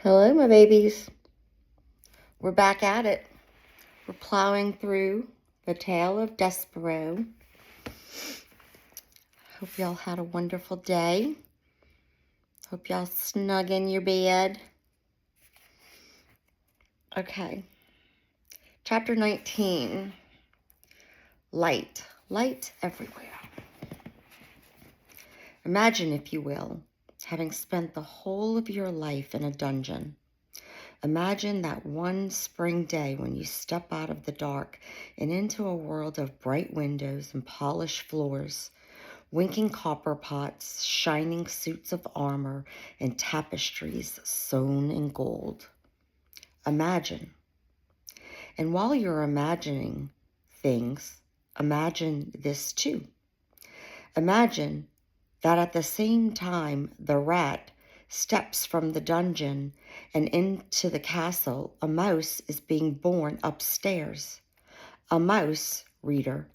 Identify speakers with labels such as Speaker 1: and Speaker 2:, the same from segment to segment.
Speaker 1: Hello, my babies. We're back at it. We're plowing through the tale of Despero. Hope y'all had a wonderful day. Hope y'all snug in your bed. Okay. Chapter 19. Light. Light everywhere. Imagine, if you will, having spent the whole of your life in a dungeon. Imagine that one spring day when you step out of the dark and into a world of bright windows and polished floors, winking copper pots, shining suits of armor, and tapestries sewn in gold. Imagine. And while you're imagining things, imagine this too. Imagine that at the same time the rat steps from the dungeon and into the castle, a mouse is being born upstairs. A mouse, reader,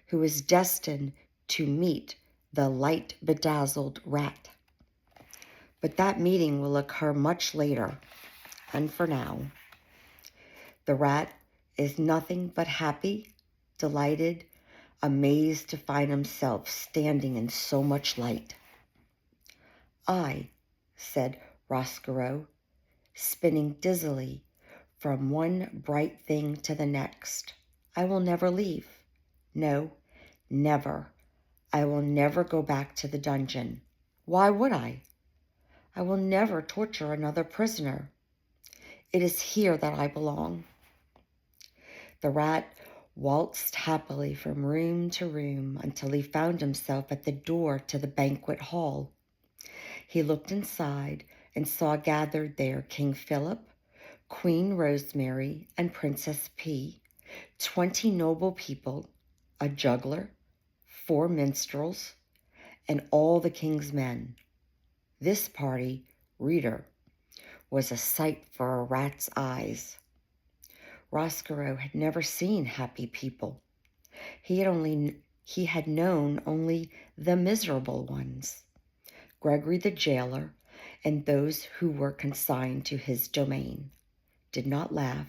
Speaker 1: who is destined to meet the light-bedazzled rat. But that meeting will occur much later, and for now. The rat is nothing but happy, delighted, amazed to find himself standing in so much light. "I," said Roscoe, spinning dizzily from one bright thing to the next, "I will never leave. No, never. I will never go back to the dungeon. Why would I? I will never torture another prisoner. It is here that I belong." The rat waltzed happily from room to room until he found himself at the door to the banquet hall. He looked inside and saw gathered there King Philip, Queen Rosemary, and Princess P, 20 noble people, a juggler, 4 minstrels, and all the king's men. This party, reader, was a sight for a rat's eyes. Roscoe had never seen happy people. He had known only the miserable ones. Gregory the jailer and those who were consigned to his domain did not laugh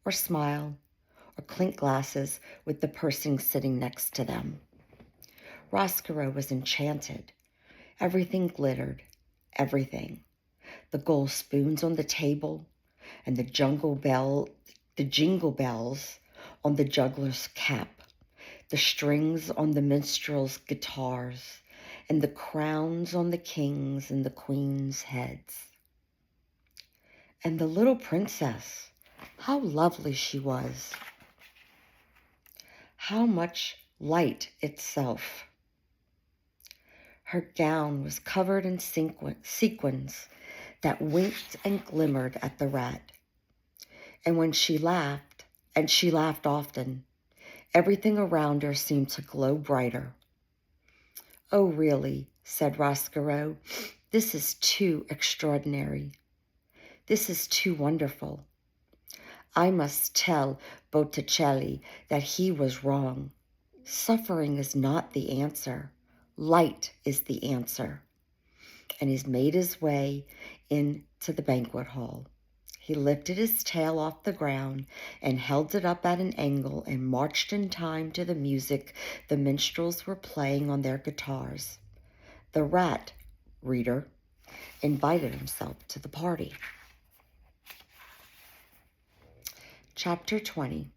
Speaker 1: or smile or clink glasses with the person sitting next to them. Roscoe was enchanted. Everything glittered, everything. The gold spoons on the table and the jingle bells on the juggler's cap, the strings on the minstrels' guitars, and the crowns on the king's and the queen's heads. And the little princess, how lovely she was. How much light itself. Her gown was covered in sequins that winked and glimmered at the rat. And when she laughed, and she laughed often, everything around her seemed to glow brighter. "Oh, really," said Roscoe, "this is too extraordinary. This is too wonderful. I must tell Botticelli that he was wrong. Suffering is not the answer. Light is the answer." And he's made his way into the banquet hall. He lifted his tail off the ground and held it up at an angle and marched in time to the music the minstrels were playing on their guitars. The rat, reader, invited himself to the party. Chapter 20.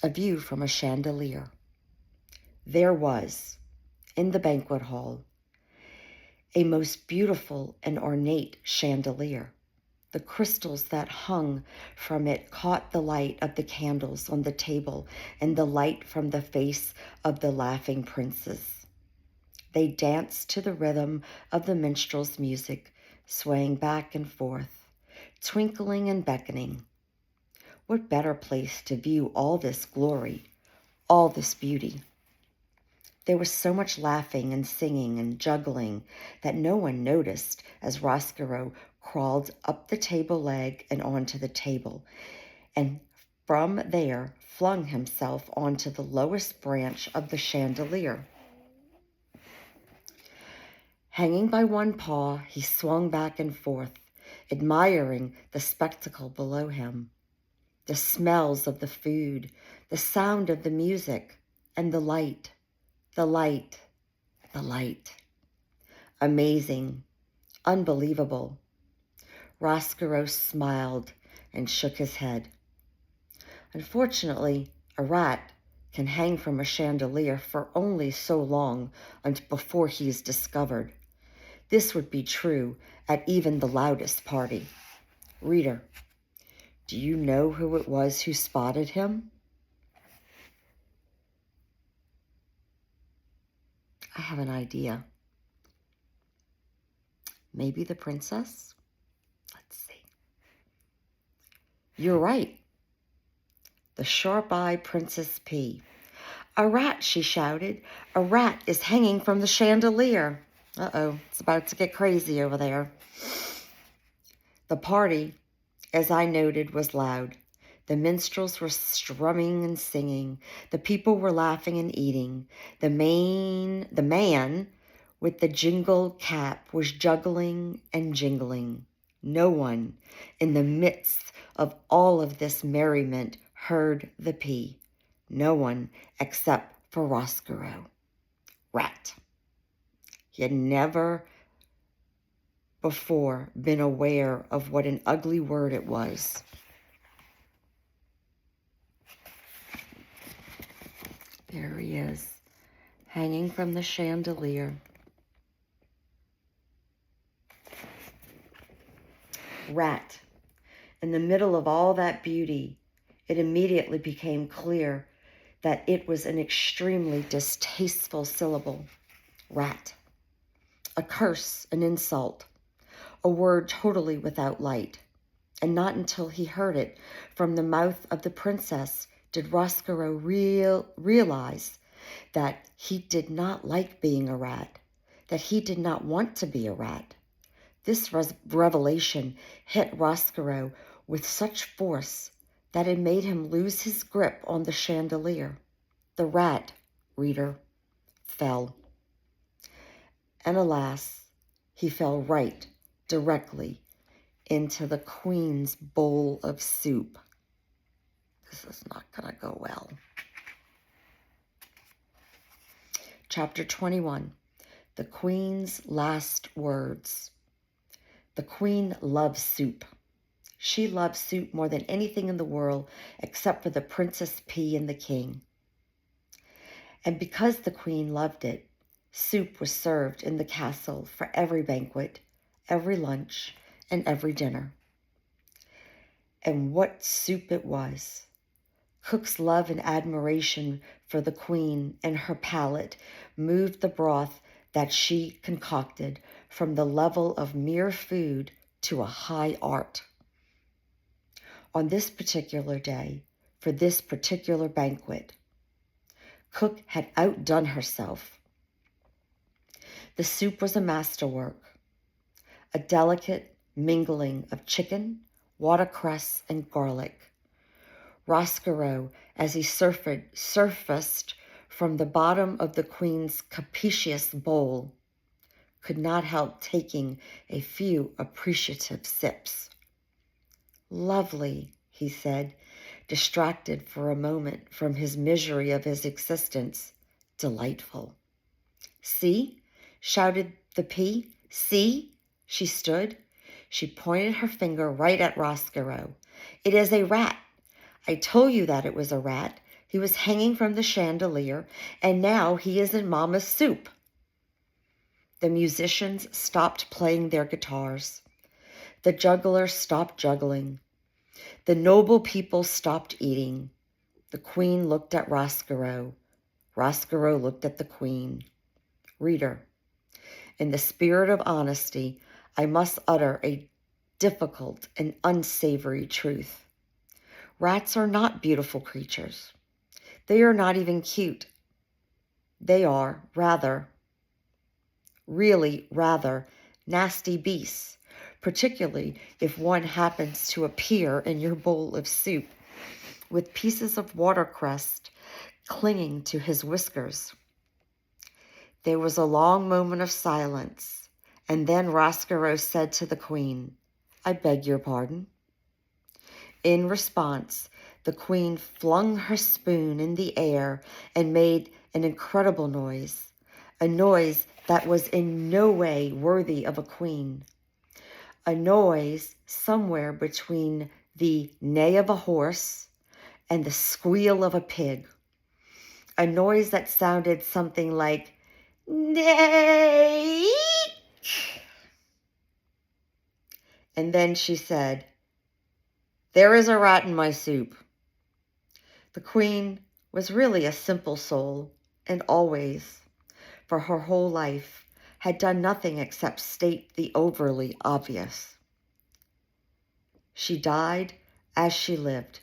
Speaker 1: A view from a chandelier. There was, in the banquet hall, a most beautiful and ornate chandelier. The crystals that hung from it caught the light of the candles on the table and the light from the face of the laughing princes. They danced to the rhythm of the minstrel's music, swaying back and forth, twinkling and beckoning. What better place to view all this glory, all this beauty? There was so much laughing and singing and juggling that no one noticed as Roscoe crawled up the table leg and onto the table, and from there flung himself onto the lowest branch of the chandelier. Hanging by one paw, he swung back and forth, admiring the spectacle below him, the smells of the food, the sound of the music, and the light, the light, the light. Amazing, unbelievable. Roscoe smiled and shook his head. Unfortunately, a rat can hang from a chandelier for only so long before he is discovered. This would be true at even the loudest party. Reader, do you know who it was who spotted him? I have an idea. Maybe the princess? Let's see. You're right. The sharp-eyed Princess P. A rat, she shouted. A rat is hanging from the chandelier. Uh-oh, it's about to get crazy over there. The party, as I noted, was loud. The minstrels were strumming and singing. The people were laughing and eating. The man with the jingle cap was juggling and jingling. No one in the midst of all of this merriment heard the P. No one except for Roscoe. Rat. He had never before been aware of what an ugly word it was. There he is, hanging from the chandelier. Rat. In the middle of all that beauty, it immediately became clear that it was an extremely distasteful syllable. Rat. A curse, an insult, a word totally without light. And not until he heard it from the mouth of the princess did Roscoe realize that he did not like being a rat, that he did not want to be a rat. This revelation hit Roscoe with such force that it made him lose his grip on the chandelier. The rat, reader, fell. And alas, he fell right, directly, into the queen's bowl of soup. This is not going to go well. Chapter 21, The Queen's Last Words. The queen loves soup. She loves soup more than anything in the world except for the Princess P and the king. And because the queen loved it, soup was served in the castle for every banquet, every lunch, and every dinner. And what soup it was! Cook's love and admiration for the queen and her palate moved the broth that she concocted from the level of mere food to a high art. On this particular day, for this particular banquet, Cook had outdone herself. The soup was a masterwork, a delicate mingling of chicken, watercress, and garlic. Roscoe, as he surfaced from the bottom of the queen's capacious bowl, could not help taking a few appreciative sips. Lovely, he said, distracted for a moment from his misery of his existence. Delightful. See, shouted the P. See, she stood. She pointed her finger right at Roscoe. It is a rat. I told you that it was a rat. He was hanging from the chandelier, and now he is in Mama's soup. The musicians stopped playing their guitars. The jugglers stopped juggling. The noble people stopped eating. The queen looked at Roscoe. Roscoe looked at the queen. Reader, in the spirit of honesty, I must utter a difficult and unsavory truth. Rats are not beautiful creatures. They are not even cute. They are rather nasty beasts, particularly if one happens to appear in your bowl of soup with pieces of watercress clinging to his whiskers. There was a long moment of silence, and then Roscoe said to the queen, I beg your pardon. In response, the queen flung her spoon in the air and made an incredible noise, a noise that was in no way worthy of a queen, a noise somewhere between the neigh of a horse and the squeal of a pig, a noise that sounded something like, neigh. And then she said, "There is a rat in my soup." The queen was really a simple soul, and always, for her whole life, had done nothing except state the overly obvious. She died as she lived.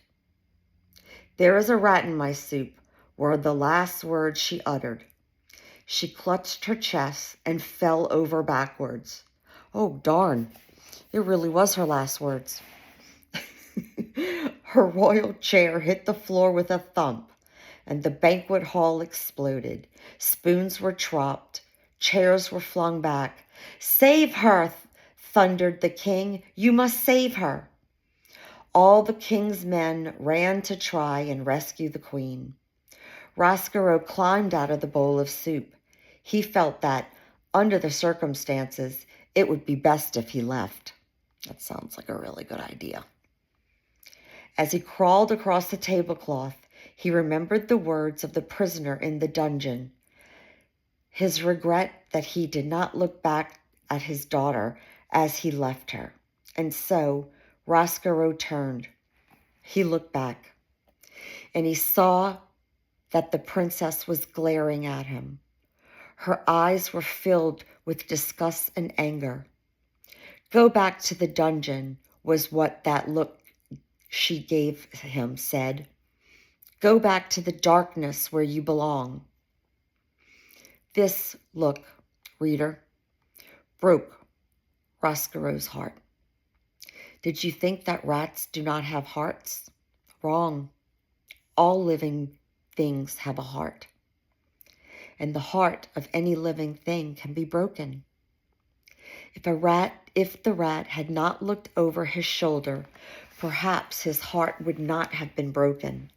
Speaker 1: "There is a rat in my soup," were the last words she uttered. She clutched her chest and fell over backwards. Oh, darn. It really was her last words. Her royal chair hit the floor with a thump, and the banquet hall exploded. Spoons were dropped. Chairs were flung back. "Save her!" thundered the king. "You must save her!" All the king's men ran to try and rescue the queen. Roscoe climbed out of the bowl of soup. He felt that, under the circumstances, it would be best if he left. That sounds like a really good idea. As he crawled across the tablecloth, he remembered the words of the prisoner in the dungeon, his regret that he did not look back at his daughter as he left her. And so Roscoe turned. He looked back, and he saw that the princess was glaring at him. Her eyes were filled with disgust and anger. "Go back to the dungeon," was what that look she gave him said. "Go back to the darkness where you belong." This look, reader, broke Roscoe's heart. Did you think that rats do not have hearts? Wrong. All living things have a heart. And the heart of any living thing can be broken. If the rat had not looked over his shoulder, perhaps his heart would not have been broken.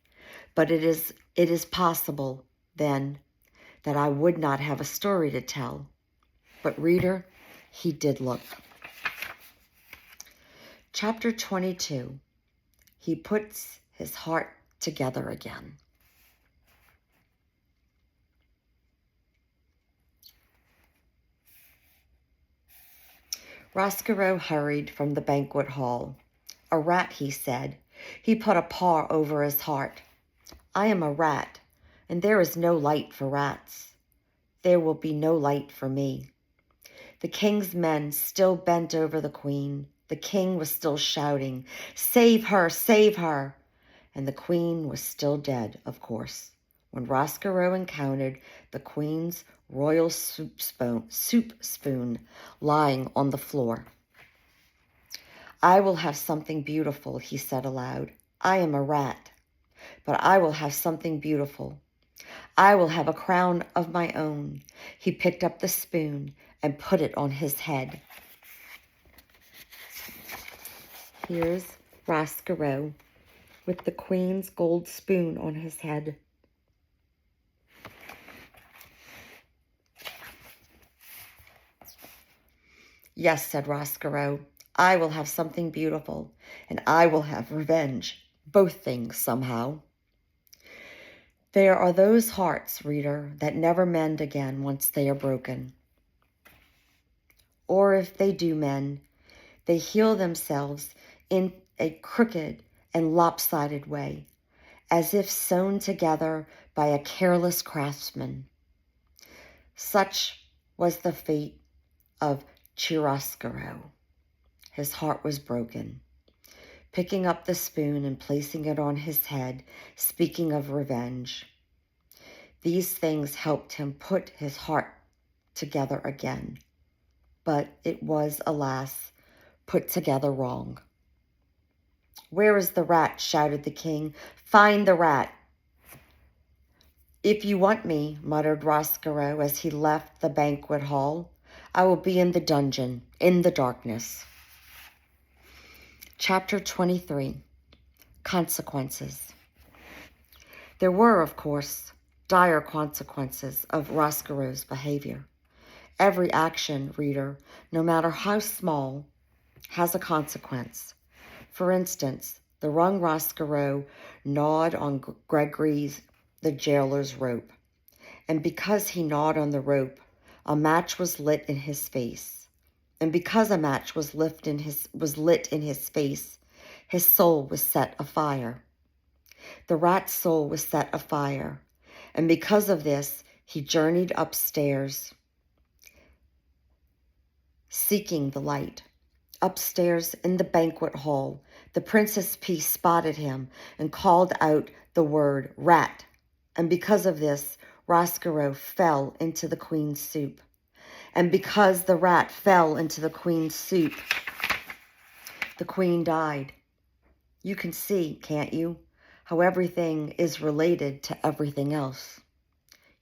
Speaker 1: But it is possible, then, that I would not have a story to tell. But reader, he did look. Chapter 22. He puts his heart together again. Roscoe hurried from the banquet hall. "A rat," he said. He put a paw over his heart. "I am a rat, and there is no light for rats. There will be no light for me." The king's men still bent over the queen. The king was still shouting, "Save her! Save her!" And the queen was still dead, of course, when Roscoe encountered the queen's royal soup spoon lying on the floor. "I will have something beautiful," he said aloud. "I am a rat, but I will have something beautiful. I will have a crown of my own." He picked up the spoon and put it on his head. Here's Roscoe with the queen's gold spoon on his head. "Yes," said Roscoe, "I will have something beautiful, and I will have revenge. Both things, somehow." There are those hearts, reader, that never mend again once they are broken. Or if they do mend, they heal themselves in a crooked and lopsided way, as if sewn together by a careless craftsman. Such was the fate of Chiaroscuro. His heart was broken. Picking up the spoon and placing it on his head, speaking of revenge. These things helped him put his heart together again. But it was, alas, put together wrong. "Where is the rat?" shouted the king. "Find the rat." "If you want me," muttered Roscoe as he left the banquet hall, "I will be in the dungeon, in the darkness." Chapter 23, Consequences. There were, of course, dire consequences of Roscaro's behavior. Every action, reader, no matter how small, has a consequence. For instance, the young Roscaro gnawed on Gregory's, the jailer's rope, and because he gnawed on the rope, a match was lit in his face. And because a match was lit in his face, his soul was set afire. The rat's soul was set afire, and because of this, he journeyed upstairs, seeking the light. Upstairs in the banquet hall, the Princess Peace spotted him and called out the word rat, and because of this, Roscaro fell into the queen's soup. And because the rat fell into the queen's soup, the queen died. You can see, can't you, how everything is related to everything else.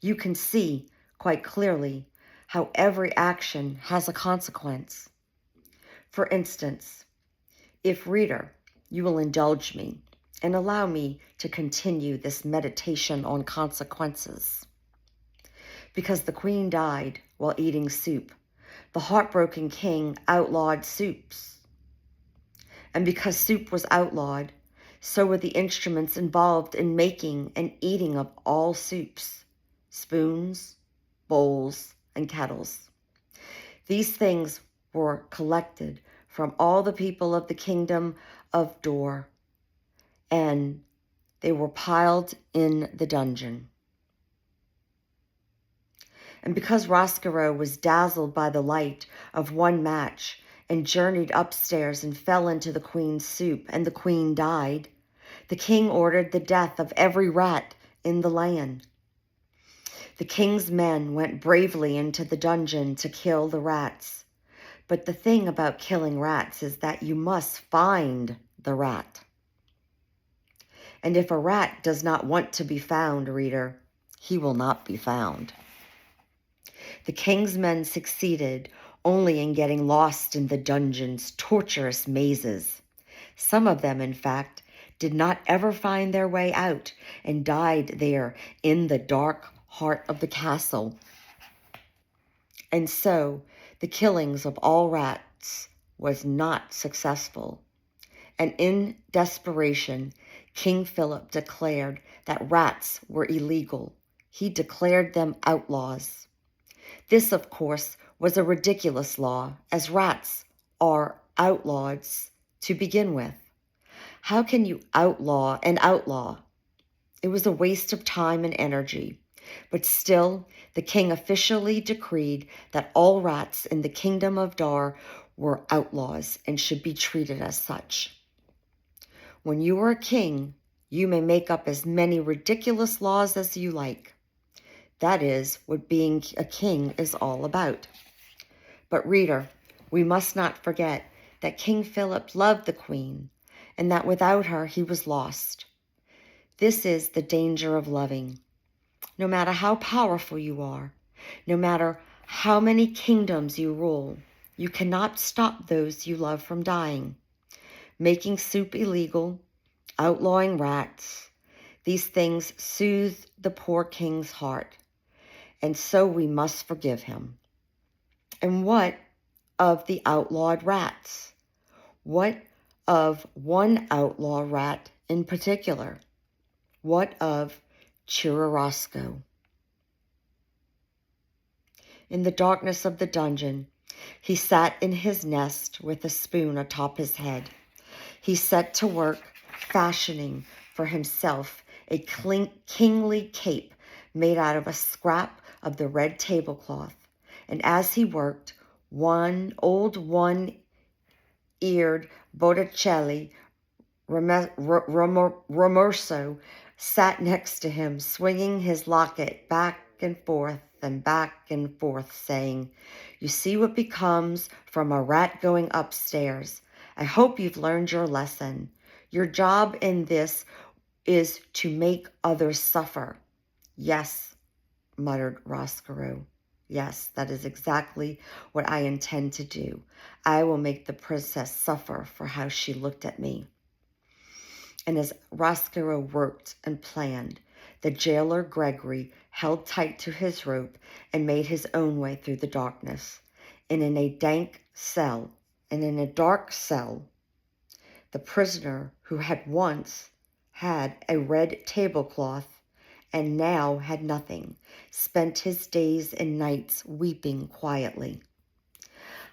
Speaker 1: You can see quite clearly how every action has a consequence. For instance, if, reader, you will indulge me and allow me to continue this meditation on consequences. Because the queen died while eating soup, the heartbroken king outlawed soups. And because soup was outlawed, so were the instruments involved in making and eating of all soups, spoons, bowls, and kettles. These things were collected from all the people of the kingdom of Dor, and they were piled in the dungeon. And because Roscaro was dazzled by the light of one match and journeyed upstairs and fell into the queen's soup, and the queen died, the king ordered the death of every rat in the land. The king's men went bravely into the dungeon to kill the rats. But the thing about killing rats is that you must find the rat. And if a rat does not want to be found, reader, he will not be found. The king's men succeeded only in getting lost in the dungeon's torturous mazes. Some of them, in fact, did not ever find their way out and died there in the dark heart of the castle. And so the killings of all rats was not successful. And in desperation, King Philip declared that rats were illegal. He declared them outlaws. This, of course, was a ridiculous law, as rats are outlaws to begin with. How can you outlaw an outlaw? It was a waste of time and energy. But still, the king officially decreed that all rats in the kingdom of Dar were outlaws and should be treated as such. When you are a king, you may make up as many ridiculous laws as you like. That is what being a king is all about. But reader, we must not forget that King Philip loved the queen, and that without her he was lost. This is the danger of loving. No matter how powerful you are, no matter how many kingdoms you rule, you cannot stop those you love from dying. Making soup illegal, outlawing rats, these things soothed the poor king's heart, and so we must forgive him. And what of the outlawed rats? What of one outlaw rat in particular? What of Chururasco? In the darkness of the dungeon, he sat in his nest with a spoon atop his head. He set to work fashioning for himself a kingly cape made out of a scrap of the red tablecloth. And as he worked, one eared Botticelli Romorso sat next to him, swinging his locket back and forth, saying, "You see what becomes from a rat going upstairs. I hope you've learned your lesson. Your job in this is to make others suffer." "Yes," muttered Roscaro. "Yes, that is exactly what I intend to do. I will make the princess suffer for how she looked at me. And as Roscoe worked and planned, the jailer Gregory held tight to his rope and made his own way through the darkness. And in a dark cell, the prisoner who had once had a red tablecloth and now had nothing, spent his days and nights weeping quietly.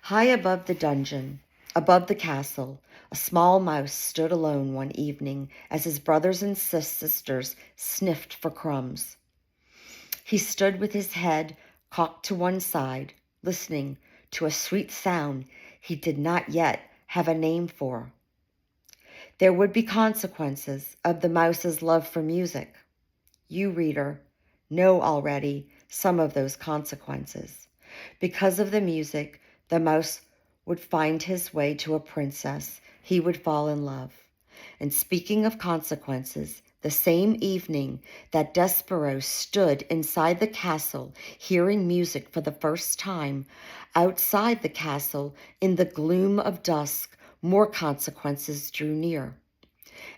Speaker 1: High above the dungeon, above the castle, a small mouse stood alone one evening as his brothers and sisters sniffed for crumbs. He stood with his head cocked to one side, listening to a sweet sound he did not yet have a name for. There would be consequences of the mouse's love for music. You, reader, know already some of those consequences. Because of the music, the mouse would find his way to a princess. He would fall in love. And speaking of consequences, the same evening that Despereaux stood inside the castle hearing music for the first time, outside the castle, in the gloom of dusk, more consequences drew near.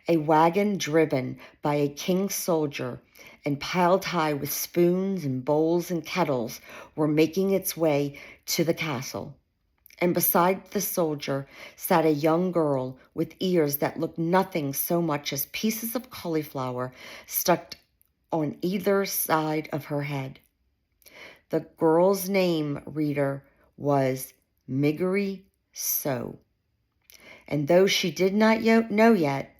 Speaker 1: A wagon driven by a king's soldier and piled high with spoons and bowls and kettles were making its way to the castle. And beside the soldier sat a young girl with ears that looked nothing so much as pieces of cauliflower stuck on either side of her head. The girl's name, reader, was Miggery So. And though she did not know yet,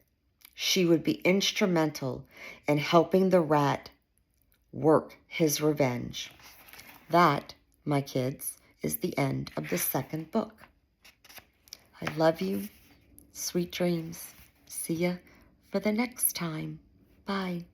Speaker 1: she would be instrumental in helping the rat work his revenge. That, my kids, is the end of the second book. I love you. Sweet dreams. See ya for the next time. Bye.